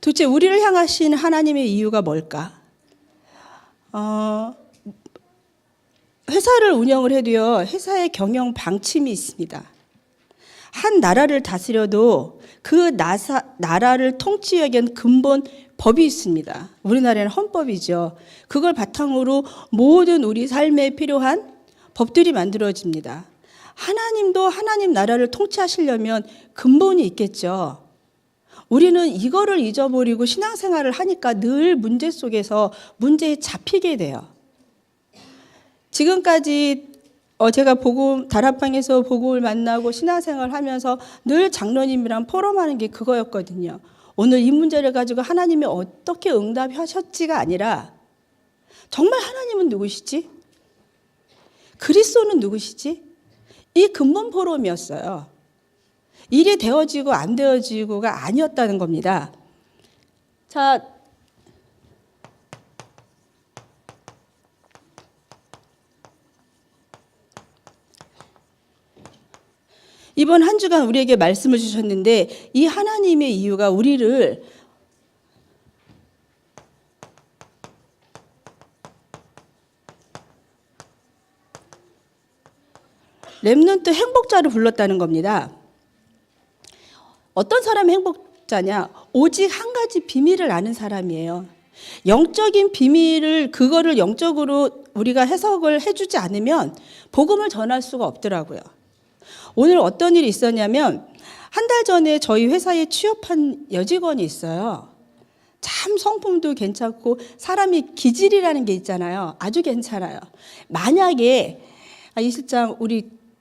도대체 우리를 향하신 하나님의 이유가 뭘까? 회사를 운영을 해도요, 회사의 경영 방침이 있습니다. 한 나라를 다스려도 그 나라를 통치하기 위한 근본 법이 있습니다. 우리나라에는 헌법이죠. 그걸 바탕으로 모든 우리 삶에 필요한 법들이 만들어집니다. 하나님도 하나님 나라를 통치하시려면 근본이 있겠죠. 우리는 이거를 잊어버리고 신앙생활을 하니까 늘 문제 속에서 문제에 잡히게 돼요. 지금까지 제가 다락방에서 복음을 만나고 신앙생활을 하면서 늘 장로님이랑 포럼하는 게 그거였거든요. 오늘 이 문제를 가지고 하나님이 어떻게 응답하셨지가 아니라 정말 하나님은 누구시지? 그리스도는 누구시지? 이 근본 포럼이었어요. 일이 되어지고 안 되어지고가 아니었다는 겁니다. 자, 이번 한 주간 우리에게 말씀을 주셨는데 이 하나님의 이유가 우리를 렘넌트 행복자로 불렀다는 겁니다. 어떤 사람이 행복자냐? 오직 한 가지 비밀을 아는 사람이에요. 영적인 비밀을 그거를 영적으로 우리가 해석을 해주지 않으면 복음을 전할 수가 없더라고요. 오늘 어떤 일이 있었냐면 한 달 전에 저희 회사에 취업한 여직원이 있어요. 참 성품도 괜찮고 사람이 기질이라는 게 있잖아요. 아주 괜찮아요. 만약에 이 실장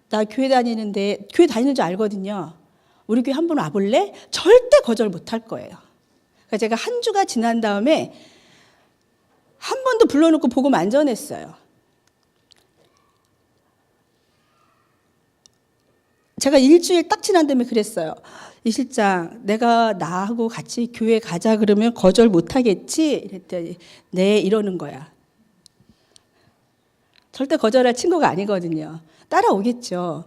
나 교회 다니는데 교회 다니는 줄 알거든요. 우리 교회 한번 와볼래? 절대 거절 못할 거예요. 그러니까 제가 한 주가 지난 다음에 한 번도 불러놓고 복음 안 전했어요. 제가 일주일 딱 지난 다음에 그랬어요. 이 실장, 내가 나하고 같이 교회 가자 그러면 거절 못하겠지? 이랬더니 네, 이러는 거야. 절대 거절할 친구가 아니거든요. 따라오겠죠.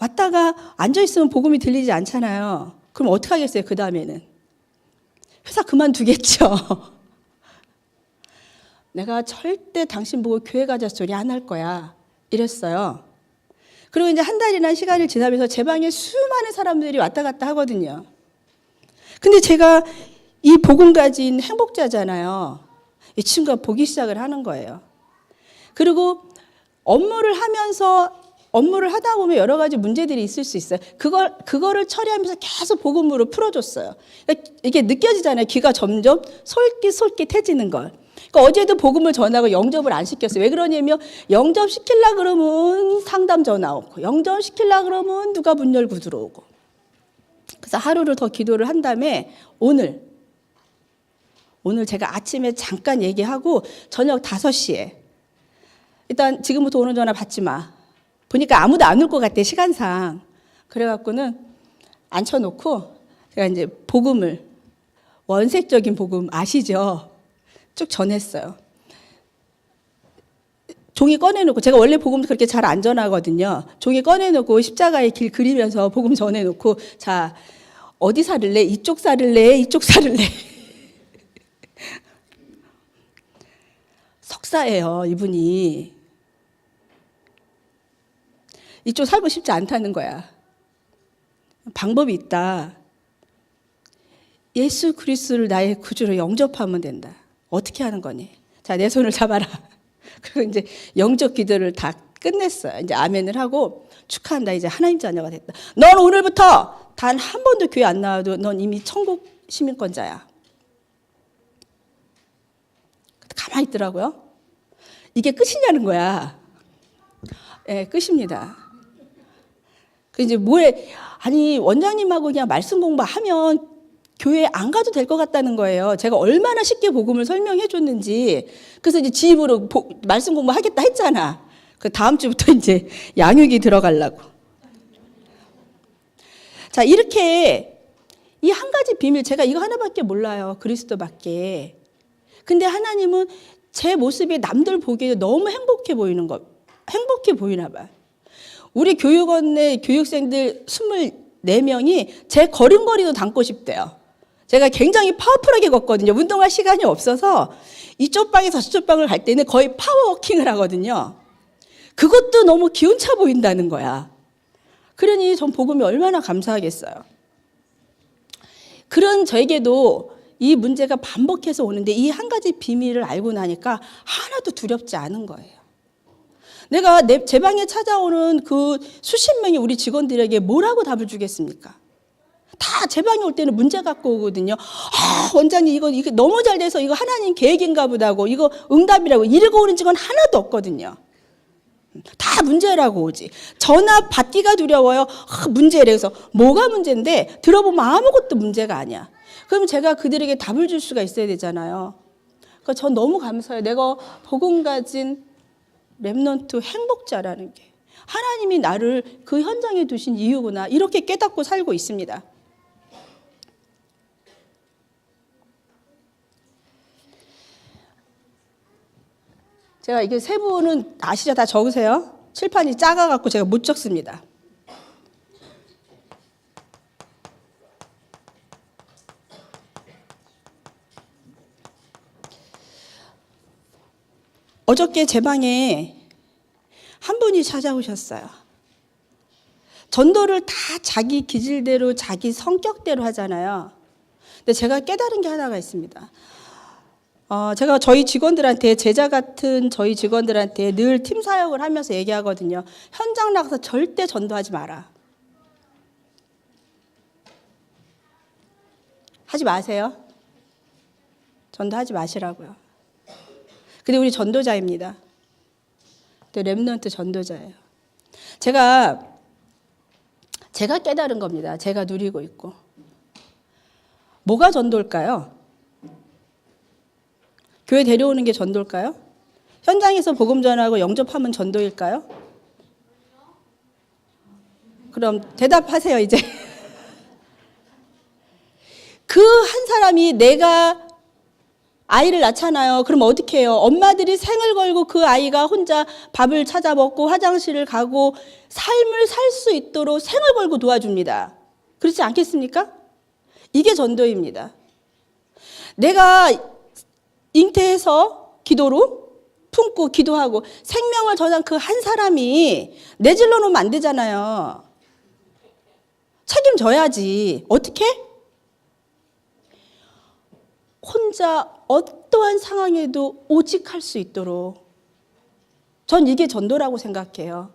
왔다가 앉아있으면 복음이 들리지 않잖아요. 그럼 어떻게 하겠어요, 그 다음에는? 회사 그만두겠죠. 내가 절대 당신 보고 교회 가자 소리 안 할 거야. 이랬어요. 그리고 이제 한 달이나 시간이 지나면서 제 방에 수많은 사람들이 왔다 갔다 하거든요. 근데 제가 이 복음 가진 행복자잖아요. 이 친구가 보기 시작을 하는 거예요. 그리고 업무를 하다 보면 여러 가지 문제들이 있을 수 있어요. 그거를 처리하면서 계속 복음으로 풀어줬어요. 이게 느껴지잖아요. 귀가 점점 솔깃솔깃해지는 걸. 그러니까 어제도 복음을 전하고 영접을 안 시켰어요. 왜 그러냐면 영접시키려고 그러면 상담 전화 오고 영접시키려고 그러면 누가 문 열고 들어오고. 그래서 하루를 더 기도를 한 다음에 오늘 제가 아침에 잠깐 얘기하고 저녁 5시에 일단 지금부터 오는 전화 받지 마. 보니까 아무도 안 올 것 같아, 시간상. 그래갖고는 앉혀놓고 제가 이제 복음을, 원색적인 복음 아시죠? 쭉 전했어요. 종이 꺼내놓고, 제가 원래 복음 그렇게 잘 안 전하거든요. 종이 꺼내놓고 십자가의 길 그리면서 복음 전해놓고, 자, 어디 살을래? 이쪽 살을래? 이쪽 살을래? 석사예요, 이분이. 이쪽 살고 싶지 않다는 거야. 방법이 있다. 예수 그리스도를 나의 구주로 영접하면 된다. 어떻게 하는 거니? 자, 내 손을 잡아라. 그리고 이제 영접 기도를 다 끝냈어요. 이제 아멘을 하고 축하한다. 이제 하나님 자녀가 됐다. 넌 오늘부터 단 한 번도 교회 안 나와도 넌 이미 천국 시민권자야. 가만히 있더라고요. 이게 끝이냐는 거야. 네, 끝입니다. 그 이제 아니 원장님하고 그냥 말씀 공부하면 교회 안 가도 될 것 같다는 거예요. 제가 얼마나 쉽게 복음을 설명해 줬는지. 그래서 이제 지 입으로 말씀 공부하겠다 했잖아. 그 다음 주부터 이제 양육이 들어가려고. 자, 이렇게 이 한 가지 비밀, 제가 이거 하나밖에 몰라요. 그리스도밖에. 근데 하나님은 제 모습이 남들 보기에 너무 행복해 보이나 봐요. 우리 교육원의 교육생들 24명이 제 걸음걸이도 담고 싶대요. 제가 굉장히 파워풀하게 걷거든요. 운동할 시간이 없어서 이쪽 방에서 저쪽 방을 갈 때는 거의 파워워킹을 하거든요. 그것도 너무 기운차 보인다는 거야. 그러니 전 복음이 얼마나 감사하겠어요. 그런 저에게도 이 문제가 반복해서 오는데 이 한 가지 비밀을 알고 나니까 하나도 두렵지 않은 거예요. 내가 제 방에 찾아오는 그 수십 명의 우리 직원들에게 뭐라고 답을 주겠습니까? 다 제 방에 올 때는 문제 갖고 오거든요. 원장님 이거 너무 잘 돼서 이거 하나님 계획인가 보다고 이거 응답이라고 이러고 오는 직원 하나도 없거든요. 다 문제라고 오지. 전화 받기가 두려워요. 문제래. 그래서 뭐가 문제인데 들어보면 아무것도 문제가 아니야. 그럼 제가 그들에게 답을 줄 수가 있어야 되잖아요. 그러니까 전 너무 감사해요. 내가 복음 가진 렘넌트 행복자라는 게 하나님이 나를 그 현장에 두신 이유구나. 이렇게 깨닫고 살고 있습니다. 제가 이게 세부는 아시죠? 다 적으세요. 칠판이 작아갖고 제가 못 적습니다. 어저께 제 방에 한 분이 찾아오셨어요. 전도를 다 자기 기질대로 자기 성격대로 하잖아요. 근데 제가 깨달은 게 하나가 있습니다. 제가 저희 직원들한테 제자 같은 저희 직원들한테 늘 팀 사역을 하면서 얘기하거든요. 현장 나가서 절대 전도하지 마라. 하지 마세요. 전도하지 마시라고요. 근데 우리 전도자입니다. 렘넌트 전도자예요. 제가 깨달은 겁니다. 제가 누리고 있고. 뭐가 전도일까요? 교회 데려오는 게 전도일까요? 현장에서 복음 전하고 영접하면 전도일까요? 그럼 대답하세요, 이제. 그 한 사람이 내가 아이를 낳잖아요. 그럼 어떻게 해요? 엄마들이 생을 걸고 그 아이가 혼자 밥을 찾아 먹고 화장실을 가고 삶을 살 수 있도록 생을 걸고 도와줍니다. 그렇지 않겠습니까? 이게 전도입니다. 내가 잉태해서 기도로 품고 기도하고 생명을 전한 그 한 사람이 내질러 놓으면 안 되잖아요. 책임져야지. 어떻게? 혼자 어떠한 상황에도 오직 할 수 있도록. 전 이게 전도라고 생각해요.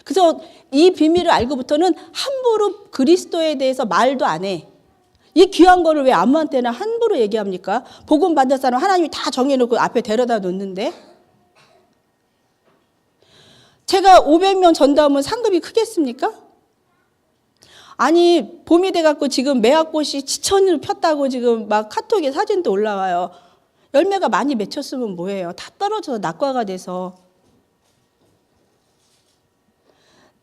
그래서 이 비밀을 알고부터는 함부로 그리스도에 대해서 말도 안 해. 이 귀한 거를 왜 아무한테나 함부로 얘기합니까? 복음 받을 사람 하나님이 다 정해놓고 앞에 데려다 놓는데. 제가 500명 전도하면 상급이 크겠습니까? 아니 봄이 돼갖고 지금 매화꽃이 지천으로 폈다고 지금 막 카톡에 사진도 올라와요. 열매가 많이 맺혔으면 뭐예요? 다 떨어져서 낙과가 돼서.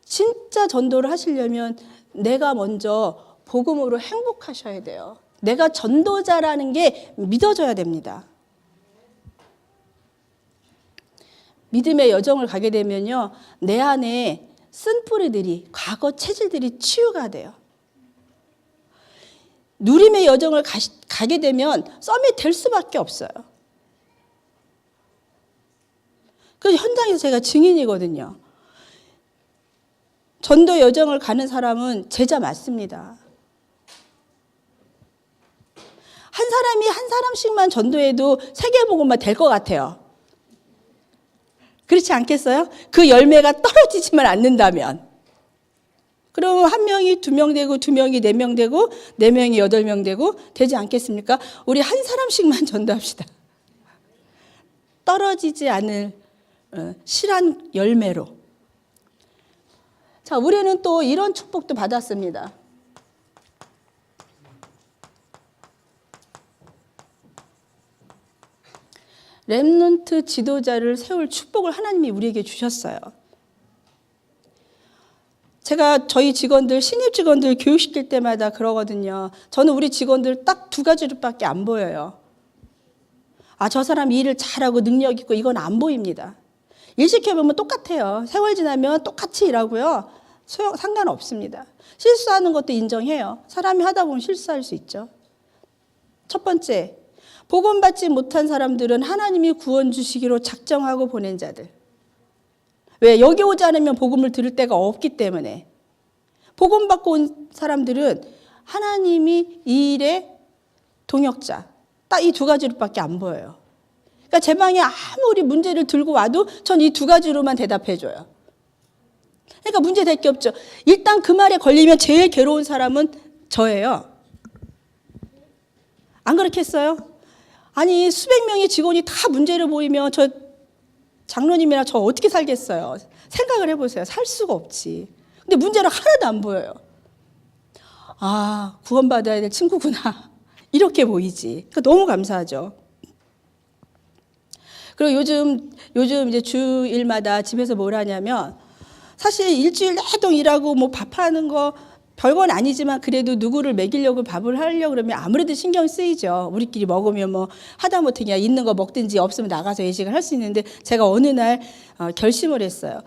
진짜 전도를 하시려면 내가 먼저 복음으로 행복하셔야 돼요. 내가 전도자라는 게 믿어져야 됩니다. 믿음의 여정을 가게 되면요, 내 안에 쓴뿌리들이, 과거 체질들이 치유가 돼요. 누림의 여정을 가게 되면 썸이 될 수밖에 없어요. 그 현장에서 제가 증인이거든요. 전도 여정을 가는 사람은 제자 맞습니다. 한 사람이 한 사람씩만 전도해도 세계복음만 될 것 같아요. 그렇지 않겠어요? 그 열매가 떨어지지만 않는다면. 그럼 한 명이 2명 되고 2명이 4명 되고 4명이 8명 되고 되지 않겠습니까? 우리 한 사람씩만 전도합시다. 떨어지지 않을 실한 열매로. 자, 우리는 또 이런 축복도 받았습니다. 렘넌트 지도자를 세울 축복을 하나님이 우리에게 주셨어요. 제가 저희 직원들, 신입 직원들 교육시킬 때마다 그러거든요. 저는 우리 직원들 딱 2가지로밖에 안 보여요. 저 사람 일을 잘하고 능력 있고 이건 안 보입니다. 일 시켜보면 똑같아요. 세월 지나면 똑같이 일하고요. 상관없습니다. 실수하는 것도 인정해요. 사람이 하다 보면 실수할 수 있죠. 첫 번째, 복음받지 못한 사람들은 하나님이 구원 주시기로 작정하고 보낸 자들. 왜? 여기 오지 않으면 복음을 들을 데가 없기 때문에. 복음 받고 온 사람들은 하나님이 이 일의 동역자. 딱 이 두 가지로밖에 안 보여요. 그러니까 제 방에 아무리 문제를 들고 와도 전 이 두 가지로만 대답해 줘요. 그러니까 문제 될 게 없죠. 일단 그 말에 걸리면 제일 괴로운 사람은 저예요. 안 그렇겠어요? 아니 수백 명의 직원이 다 문제를 보이면 저 장로님이나 저 어떻게 살겠어요? 생각을 해보세요. 살 수가 없지. 근데 문제는 하나도 안 보여요. 아, 구원받아야 될 친구구나. 이렇게 보이지. 그러니까 너무 감사하죠. 그리고 요즘 이제 주일마다 집에서 뭘 하냐면 사실 일주일 내동 일하고 뭐 밥하는 거 별건 아니지만 그래도 누구를 먹이려고 밥을 하려고 그러면 아무래도 신경 쓰이죠. 우리끼리 먹으면 뭐 하다못해 그냥 있는 거 먹든지 없으면 나가서 예식을 할 수 있는데 제가 어느 날 결심을 했어요.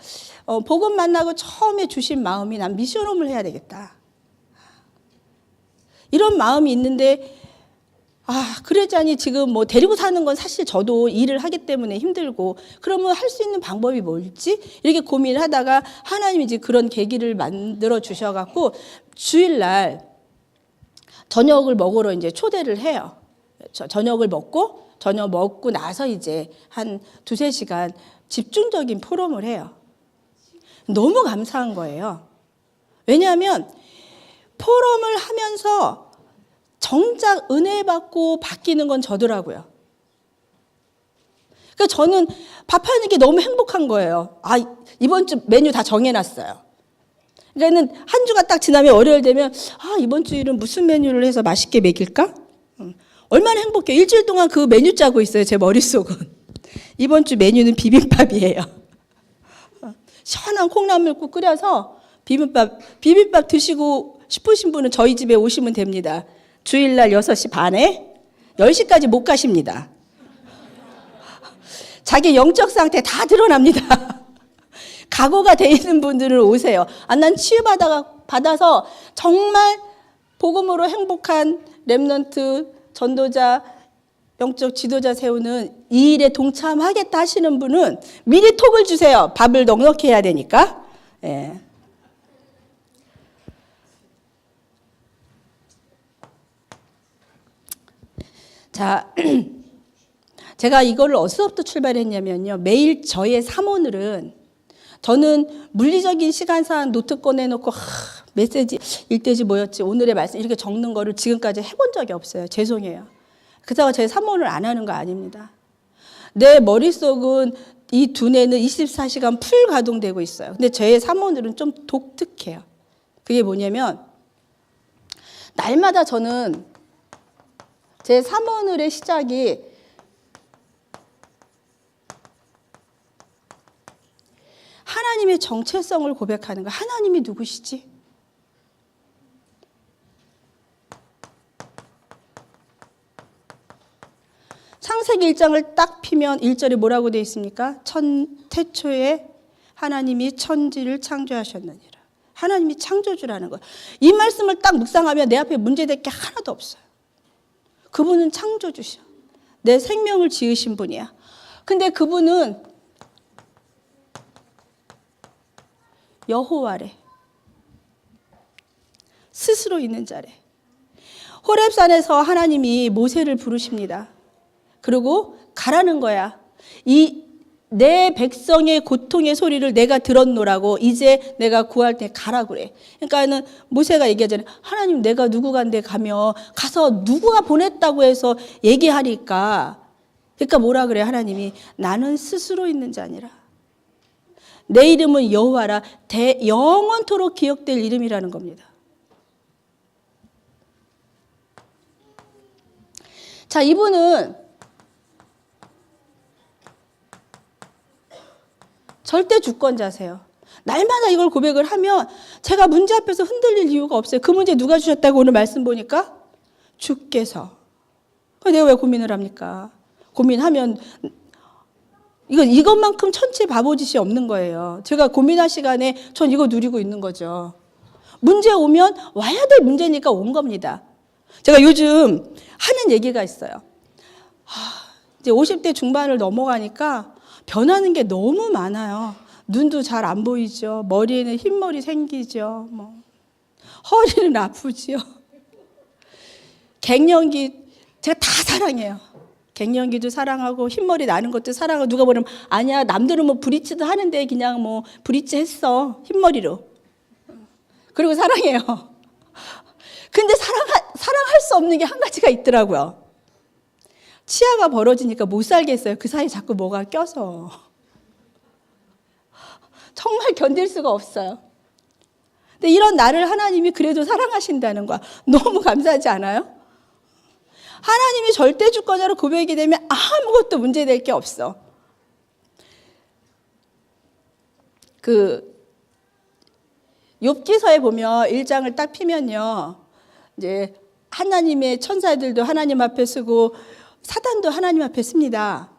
복음 만나고 처음에 주신 마음이 난 미션홈을 해야 되겠다. 이런 마음이 있는데 그러자니 지금 뭐 데리고 사는 건 사실 저도 일을 하기 때문에 힘들고 그러면 할 수 있는 방법이 뭘지 이렇게 고민을 하다가 하나님이 이제 그런 계기를 만들어 주셔갖고 주일날 저녁을 먹으러 이제 초대를 해요. 저녁을 먹고 저녁 먹고 나서 이제 한 2-3시간 집중적인 포럼을 해요. 너무 감사한 거예요. 왜냐하면 포럼을 하면서 정작 은혜 받고 바뀌는 건 저더라고요. 그러니까 저는 밥하는 게 너무 행복한 거예요. 이번 주 메뉴 다 정해놨어요. 그러니까는 한 주가 딱 지나면 월요일 되면 이번 주일은 무슨 메뉴를 해서 맛있게 먹일까? 얼마나 행복해요. 일주일 동안 그 메뉴 짜고 있어요. 제 머릿속은. 이번 주 메뉴는 비빔밥이에요. 시원한 콩나물국 끓여서 비빔밥 드시고 싶으신 분은 저희 집에 오시면 됩니다. 주일날 6시 반에 10시까지 못 가십니다. 자기 영적 상태 다 드러납니다. 각오가 돼 있는 분들은 오세요. 난 치유받아서 정말 복음으로 행복한 렘넌트, 전도자, 영적 지도자 세우는 이 일에 동참하겠다 하시는 분은 미리 톡을 주세요. 밥을 넉넉히 해야 되니까. 예. 자, 제가 이거를 어디서부터 출발했냐면요. 매일 저의 사모늘은 저는 물리적인 시간상 노트 꺼내놓고 메시지 일대지 뭐였지 오늘의 말씀 이렇게 적는 거를 지금까지 해본 적이 없어요. 죄송해요. 그래서 제 사모를 안 하는 거 아닙니다. 내 머릿속은 이 두뇌는 24시간 풀 가동되고 있어요. 근데 제 사모늘은 좀 독특해요. 그게 뭐냐면 날마다 저는 제 사모늘의 시작이 하나님의 정체성을 고백하는 거예요. 하나님이 누구시지? 창세기 1장을 딱 피면 1절에 뭐라고 되어 있습니까? 태초에 하나님이 천지를 창조하셨느니라. 하나님이 창조주라는 거예요. 이 말씀을 딱 묵상하면 내 앞에 문제될 게 하나도 없어요. 그분은 창조주셔. 내 생명을 지으신 분이야. 근데 그분은 여호와래. 스스로 있는 자래. 호렙산에서 하나님이 모세를 부르십니다. 그리고 가라는 거야. 내 백성의 고통의 소리를 내가 들었노라고 이제 내가 구할 때 가라 그래. 그러니까는 모세가 얘기하잖아요. 하나님 내가 누구 간데 가면 가서 누구가 보냈다고 해서 얘기하니까. 그러니까 뭐라 그래 하나님이 나는 스스로 있는 자니라. 내 이름은 여호와라. 영원토록 기억될 이름이라는 겁니다. 자, 이분은 절대 주권자세요. 날마다 이걸 고백을 하면 제가 문제 앞에서 흔들릴 이유가 없어요. 그 문제 누가 주셨다고 오늘 말씀 보니까? 주께서. 내가 왜 고민을 합니까? 고민하면 이것만큼 천체 바보짓이 없는 거예요. 제가 고민할 시간에 전 이거 누리고 있는 거죠. 문제 오면 와야 될 문제니까 온 겁니다. 제가 요즘 하는 얘기가 있어요. 이제 50대 중반을 넘어가니까 변하는 게 너무 많아요. 눈도 잘 안 보이죠. 머리에는 흰머리 생기죠. 허리는 아프죠. 갱년기 제가 다 사랑해요. 갱년기도 사랑하고 흰머리 나는 것도 사랑하고, 누가 보면 아니야 남들은 브리치도 하는데 그냥 브리치 했어 흰머리로. 그리고 사랑해요. 근데 사랑할 수 없는 게 한 가지가 있더라고요. 치아가 벌어지니까 못 살겠어요. 그 사이에 자꾸 뭐가 껴서. 정말 견딜 수가 없어요. 근데 이런 나를 하나님이 그래도 사랑하신다는 거야. 너무 감사하지 않아요? 하나님이 절대 주권자로 고백이 되면 아무것도 문제될 게 없어. 욥기서에 보면 1장을 딱 피면요, 이제 하나님의 천사들도 하나님 앞에 쓰고 사단도 하나님 앞에 씁니다.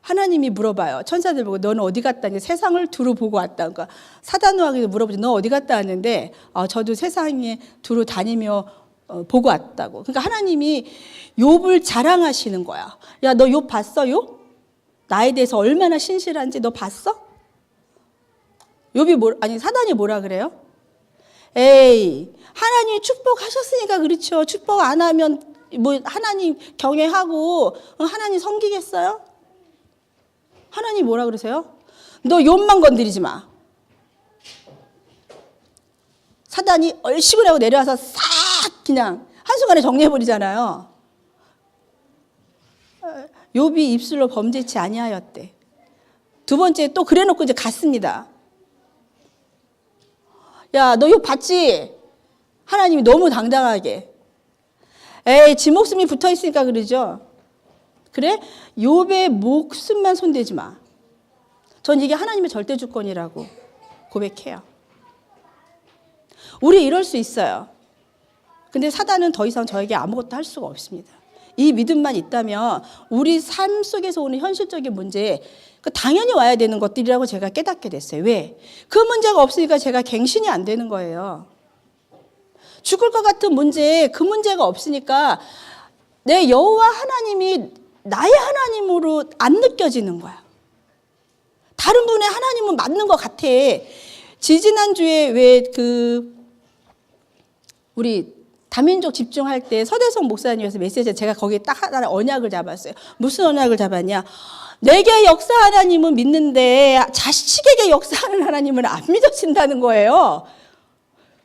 하나님이 물어봐요. 천사들 보고 너는 어디 갔다 왔냐? 세상을 두루 보고 왔다. 그러니까 사단왕에게 물어보죠. 너 어디 갔다 왔는데 저도 세상에 두루 다니며 보고 왔다고. 그러니까 하나님이 욥을 자랑하시는 거야. 야, 너 욥 봤어? 욥? 나에 대해서 얼마나 신실한지 너 봤어? 욥이 사단이 뭐라 그래요? 에이, 하나님이 축복하셨으니까 그렇죠. 축복 안 하면 하나님 경외하고 하나님 섬기겠어요? 하나님 뭐라 그러세요? 너 욥만 건드리지 마. 사단이 얼씨구 하고 내려와서 싹 그냥 한순간에 정리해버리잖아요. 욥이 입술로 범죄치 아니하였대. 두 번째 또 그래놓고 이제 갔습니다. 야, 너 욥 봤지? 하나님이 너무 당당하게. 에이, 지 목숨이 붙어있으니까 그러죠. 그래? 욥의 목숨만 손대지 마. 전 이게 하나님의 절대 주권이라고 고백해요. 우리 이럴 수 있어요. 근데 사단은 더 이상 저에게 아무것도 할 수가 없습니다. 이 믿음만 있다면 우리 삶 속에서 오는 현실적인 문제, 당연히 와야 되는 것들이라고 제가 깨닫게 됐어요. 왜? 그 문제가 없으니까 제가 갱신이 안 되는 거예요. 죽을 것 같은 문제, 그 문제가 없으니까 내 여호와 하나님이 나의 하나님으로 안 느껴지는 거야. 다른 분의 하나님은 맞는 것 같아. 지지난주에 우리 다민족 집중할 때 서대성 목사님에서 메시지에 제가 거기에 딱 하나의 언약을 잡았어요. 무슨 언약을 잡았냐? 내게 역사하는 하나님은 믿는데 자식에게 역사하는 하나님은 안 믿어진다는 거예요.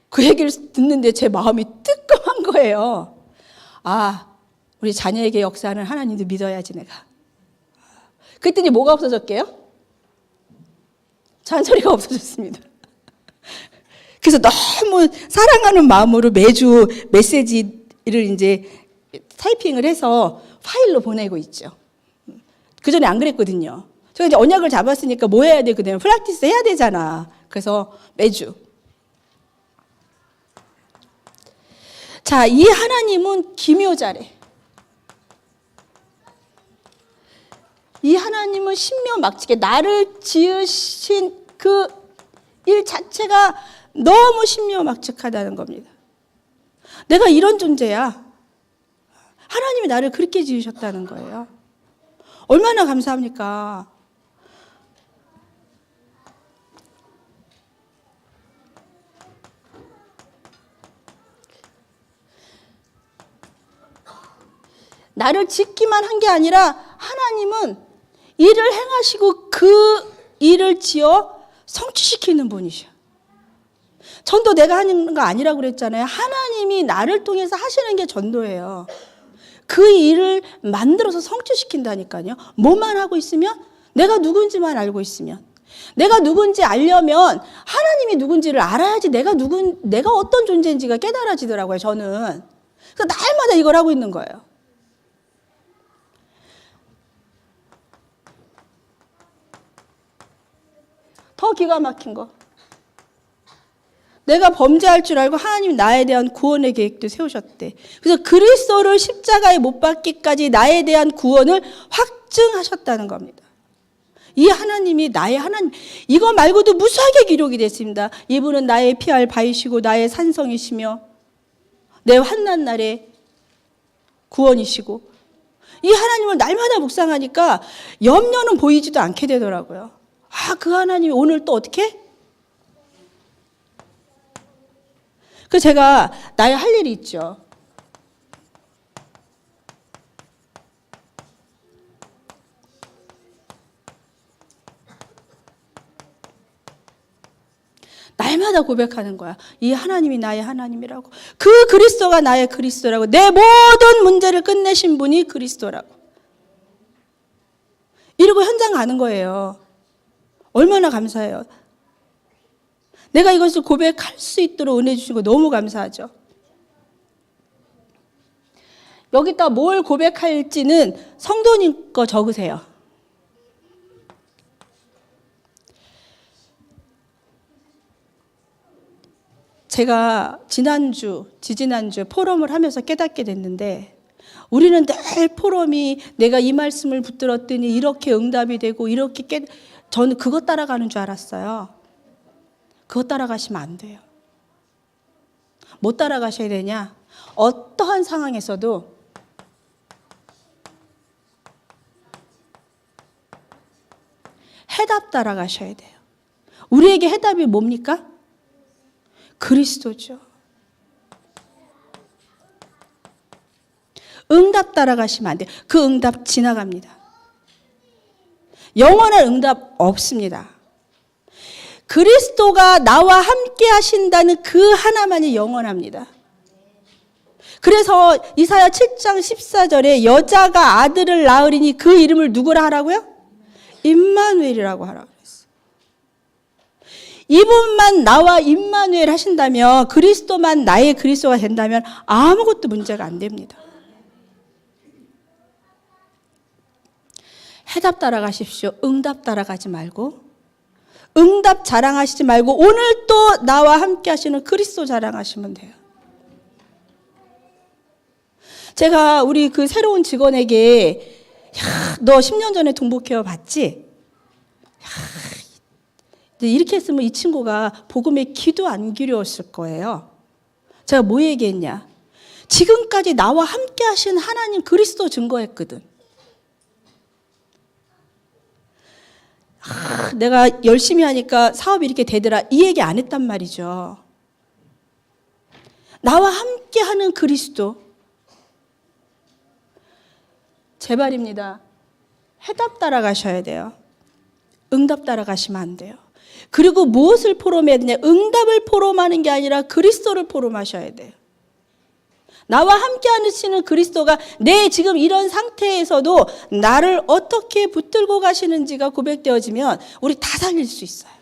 그 얘기를 듣는데 제 마음이 뜨끔한 거예요. 우리 자녀에게 역사하는 하나님도 믿어야지 내가. 그랬더니 뭐가 없어졌게요? 잔소리가 없어졌습니다. 그래서 너무 사랑하는 마음으로 매주 메시지를 이제 타이핑을 해서 파일로 보내고 있죠. 그 전에 안 그랬거든요. 제가 이제 언약을 잡았으니까 뭐 해야 되거든요. 프랙티스 해야 되잖아. 그래서 매주. 자, 이 하나님은 기묘자래. 이 하나님은 신묘막측에 나를 지으신 그 일 자체가 너무 신묘막측하다는 겁니다. 내가 이런 존재야. 하나님이 나를 그렇게 지으셨다는 거예요. 얼마나 감사합니까? 나를 짓기만 한 게 아니라 하나님은 일을 행하시고 그 일을 지어 성취시키는 분이셔. 전도 내가 하는 거 아니라고 그랬잖아요. 하나님이 나를 통해서 하시는 게 전도예요. 그 일을 만들어서 성취시킨다니까요. 뭐만 하고 있으면, 내가 누군지만 알고 있으면, 내가 누군지 알려면 하나님이 누군지를 알아야지 내가 어떤 존재인지가 깨달아지더라고요, 저는. 그래서 날마다 이걸 하고 있는 거예요. 더 기가 막힌 거. 내가 범죄할 줄 알고 하나님이 나에 대한 구원의 계획도 세우셨대. 그래서 그리스도를 십자가에 못 박기까지 나에 대한 구원을 확증하셨다는 겁니다. 이 하나님이 나의 하나님, 이거 말고도 무수하게 기록이 됐습니다. 이분은 나의 피할 바위시고 나의 산성이시며 내 환난 날에 구원이시고 이 하나님을 날마다 묵상하니까 염려는 보이지도 않게 되더라고요. 아, 그 하나님이 오늘 또 어떻게? 그 제가 나의 할 일이 있죠. 날마다 고백하는 거야. 이 하나님이 나의 하나님이라고. 그 그리스도가 나의 그리스도라고. 내 모든 문제를 끝내신 분이 그리스도라고. 이러고 현장 가는 거예요. 얼마나 감사해요. 내가 이것을 고백할 수 있도록 은혜 주신 거 너무 감사하죠. 여기다 뭘 고백할지는 성도님 거 적으세요. 제가 지지난주 포럼을 하면서 깨닫게 됐는데 우리는 늘 포럼이 내가 이 말씀을 붙들었더니 이렇게 응답이 되고 이렇게 저는 그것 따라가는 줄 알았어요. 그것 따라가시면 안 돼요. 못 따라가셔야 되냐? 어떠한 상황에서도 해답 따라가셔야 돼요. 우리에게 해답이 뭡니까? 그리스도죠. 응답 따라가시면 안 돼요. 그 응답 지나갑니다. 영원한 응답 없습니다. 그리스도가 나와 함께 하신다는 그 하나만이 영원합니다. 그래서 이사야 7장 14절에 여자가 아들을 낳으리니 그 이름을 누구라 하라고요? 임마누엘이라고 하라고 그랬어요. 이분만 나와 임마누엘 하신다면, 그리스도만 나의 그리스도가 된다면 아무것도 문제가 안 됩니다. 해답 따라가십시오. 응답 따라가지 말고, 응답 자랑하시지 말고 오늘 또 나와 함께 하시는 그리스도 자랑하시면 돼요. 제가 우리 그 새로운 직원에게 너 10년 전에 동복케어 봤지? 이렇게 했으면 이 친구가 복음에 귀도 안 기울였을 거예요. 제가 뭐 얘기했냐? 지금까지 나와 함께 하신 하나님 그리스도 증거했거든. 내가 열심히 하니까 사업이 이렇게 되더라, 이 얘기 안 했단 말이죠. 나와 함께 하는 그리스도. 제발입니다. 해답 따라가셔야 돼요. 응답 따라가시면 안 돼요. 그리고 무엇을 포럼해야 되냐? 응답을 포럼하는 게 아니라 그리스도를 포럼하셔야 돼요. 나와 함께 하시는 그리스도가 내 지금 이런 상태에서도 나를 어떻게 붙들고 가시는지가 고백되어지면 우리 다 살릴 수 있어요.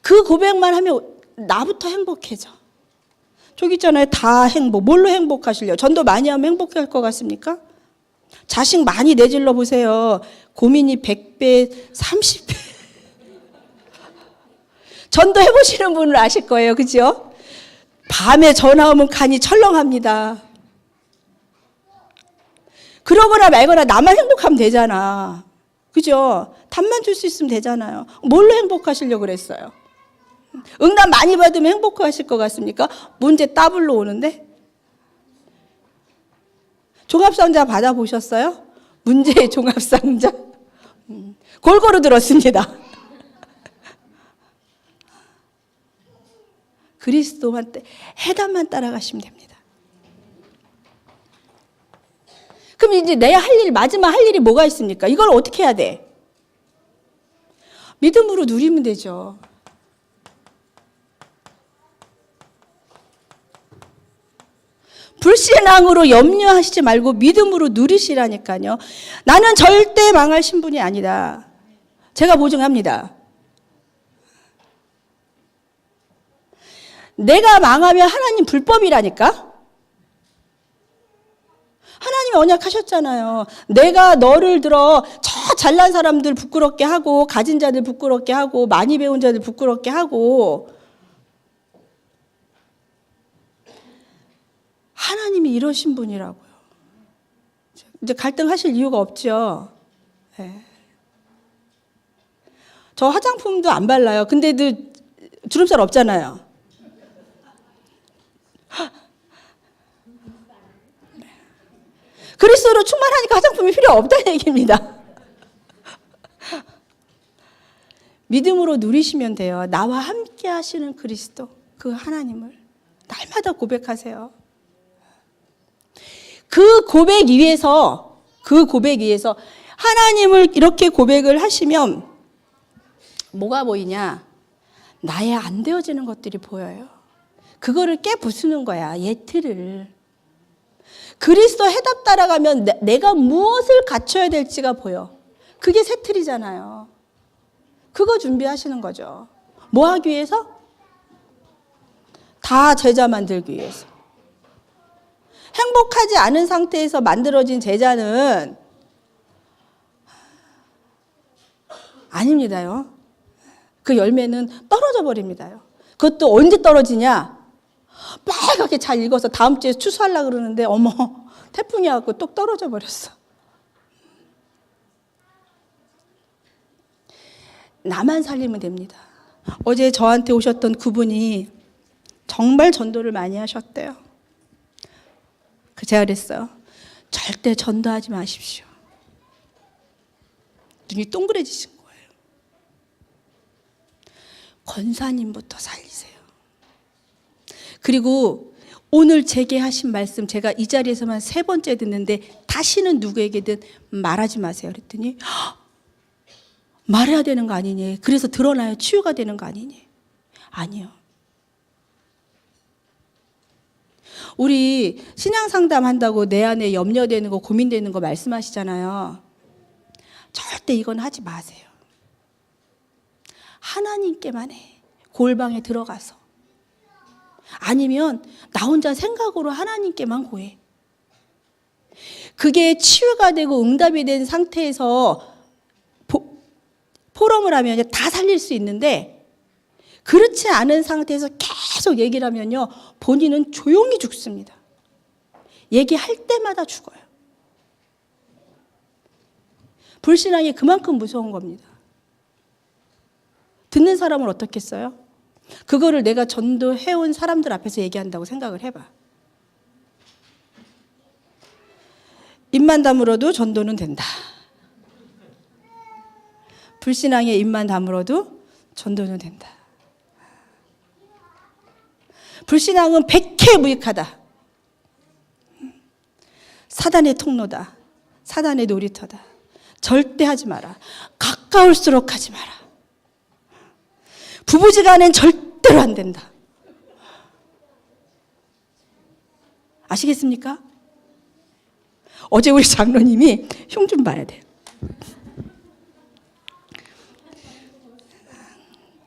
그 고백만 하면 나부터 행복해져. 저기 있잖아요. 다 행복. 뭘로 행복하시려고? 전도 많이 하면 행복할 것 같습니까? 자식 많이 내질러 보세요. 고민이 100배, 30배. 전도 해보시는 분은 아실 거예요. 그죠? 밤에 전화 오면 간이 철렁합니다. 그러거나 말거나 나만 행복하면 되잖아. 그죠? 답만 줄 수 있으면 되잖아요. 뭘로 행복하시려고 그랬어요? 응답 많이 받으면 행복하실 것 같습니까? 문제 더블로 오는데? 종합상자 받아보셨어요? 문제의 종합상자? 골고루 들었습니다. 그리스도만 해답만 따라가시면 됩니다. 그럼 이제 내 할 일, 마지막 할 일이 뭐가 있습니까? 이걸 어떻게 해야 돼? 믿음으로 누리면 되죠. 불신앙으로 염려하시지 말고 믿음으로 누리시라니까요. 나는 절대 망할 신분이 아니다. 제가 보증합니다. 내가 망하면 하나님 불법이라니까? 하나님이 언약하셨잖아요. 내가 너를 들어 저 잘난 사람들 부끄럽게 하고, 가진 자들 부끄럽게 하고, 많이 배운 자들 부끄럽게 하고. 하나님이 이러신 분이라고요. 이제 갈등하실 이유가 없죠. 네. 저 화장품도 안 발라요. 근데도 주름살 없잖아요. 그리스도로 충만하니까 화장품이 필요 없다는 얘기입니다. 믿음으로 누리시면 돼요. 나와 함께 하시는 그리스도, 그 하나님을 날마다 고백하세요. 그 고백 위에서 하나님을 이렇게 고백을 하시면 뭐가 보이냐? 나의 안 되어지는 것들이 보여요. 그거를 깨부수는 거야, 예틀을. 그리스도 해답 따라가면 내가 무엇을 갖춰야 될지가 보여. 그게 새 틀이잖아요. 그거 준비하시는 거죠. 뭐 하기 위해서? 다 제자 만들기 위해서. 행복하지 않은 상태에서 만들어진 제자는 아닙니다요. 그 열매는 떨어져 버립니다요. 그것도 언제 떨어지냐? 빨갛게 잘 익어서 다음 주에 추수하려고 그러는데 어머, 태풍이 와서 똑 떨어져 버렸어. 나만 살리면 됩니다. 어제 저한테 오셨던 그분이 정말 전도를 많이 하셨대요. 제가 그랬어요. 절대 전도하지 마십시오. 눈이 동그래지신 거예요. 권사님부터 살리세요. 그리고 오늘 제게 하신 말씀 제가 이 자리에서만 3번째 듣는데 다시는 누구에게든 말하지 마세요. 그랬더니 말해야 되는 거 아니니? 그래서 드러나야 치유가 되는 거 아니니? 아니요. 우리 신앙 상담한다고 내 안에 염려되는 거, 고민되는 거 말씀하시잖아요. 절대 이건 하지 마세요. 하나님께만 해. 골방에 들어가서. 아니면 나 혼자 생각으로 하나님께만 고해. 그게 치유가 되고 응답이 된 상태에서 포럼을 하면 다 살릴 수 있는데 그렇지 않은 상태에서 계속 얘기를 하면요, 본인은 조용히 죽습니다. 얘기할 때마다 죽어요. 불신앙이 그만큼 무서운 겁니다. 듣는 사람은 어떻겠어요? 그거를 내가 전도해온 사람들 앞에서 얘기한다고 생각을 해봐. 입만 다물어도 전도는 된다. 불신앙에 입만 다물어도 전도는 된다. 불신앙은 백해무익하다. 사단의 통로다. 사단의 놀이터다. 절대 하지 마라. 가까울수록 하지 마라. 부부지간엔 절대로 안 된다. 아시겠습니까? 어제 우리 장로님이 흉 좀 봐야 돼.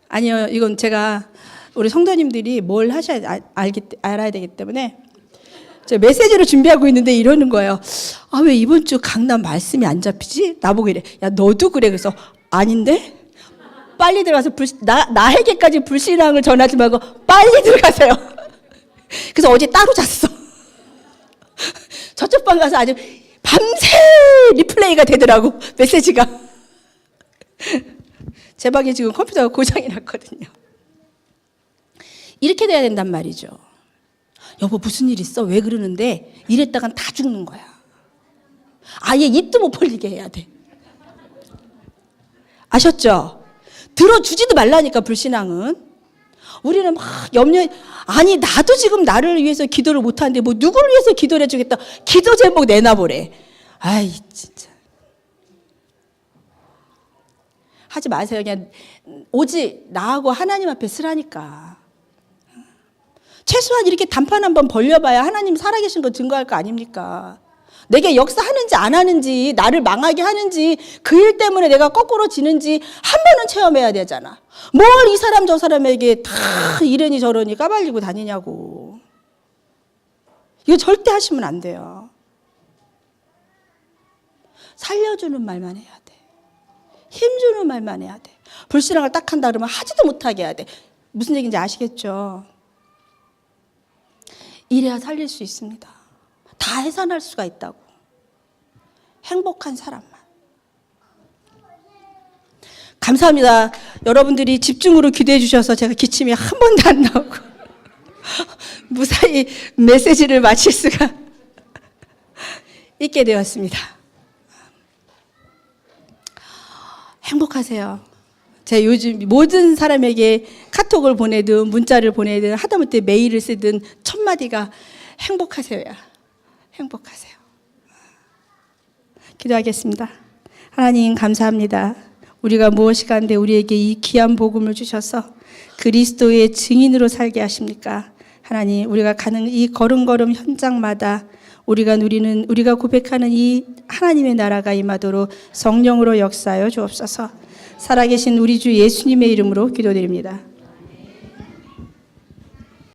아니요, 이건 제가 우리 성도님들이 뭘 하셔야 알아야 되기 때문에 제가 메시지로 준비하고 있는데 이러는 거예요. 아, 왜 이번 주 강남 말씀이 안 잡히지? 나보고 이래. 야, 너도 그래. 그래서 아닌데? 빨리 들어가서 나에게까지 불신앙을 전하지 말고 빨리 들어가세요. 그래서 어제 따로 잤어. 저쪽 방 가서 아주 밤새 리플레이가 되더라고, 메시지가. 제 방에 지금 컴퓨터가 고장이 났거든요. 이렇게 돼야 된단 말이죠. 여보, 무슨 일 있어? 왜 그러는데? 이랬다간 다 죽는 거야. 아예 입도 못 벌리게 해야 돼. 아셨죠? 들어주지도 말라니까, 불신앙은. 우리는 막 아니, 나도 지금 나를 위해서 기도를 못하는데 뭐 누구를 위해서 기도를 해주겠다. 기도 제목 내놔보래. 아이, 진짜. 하지 마세요. 그냥 오직 나하고 하나님 앞에 쓰라니까. 최소한 이렇게 단판 한번 벌려봐야 하나님 살아계신 거 증거할 거 아닙니까? 내게 역사하는지 안 하는지, 나를 망하게 하는지, 그 일 때문에 내가 거꾸로 지는지 한 번은 체험해야 되잖아. 뭘 이 사람 저 사람에게 다 이러니 저러니 까발리고 다니냐고. 이거 절대 하시면 안 돼요. 살려주는 말만 해야 돼. 힘주는 말만 해야 돼. 불신앙을 딱 한다 그러면 하지도 못하게 해야 돼. 무슨 얘기인지 아시겠죠? 이래야 살릴 수 있습니다. 다 해산할 수가 있다고. 행복한 사람만. 감사합니다. 여러분들이 집중으로 기도해 주셔서 제가 기침이 한 번도 안 나오고 무사히 메시지를 마칠 수가. 있게 되었습니다. 행복하세요. 제가 요즘 모든 사람에게 카톡을 보내든 문자를 보내든 하다못해 메일을 쓰든 첫 마디가 행복하세요야. 행복하세요. 기도하겠습니다. 하나님 감사합니다. 우리가 무엇이 간데 우리에게 이 귀한 복음을 주셔서 그리스도의 증인으로 살게 하십니까? 하나님, 우리가 가는 이 걸음걸음 현장마다 우리가 고백하는 이 하나님의 나라가 임하도록 성령으로 역사하여 주옵소서. 살아계신 우리 주 예수님의 이름으로 기도드립니다.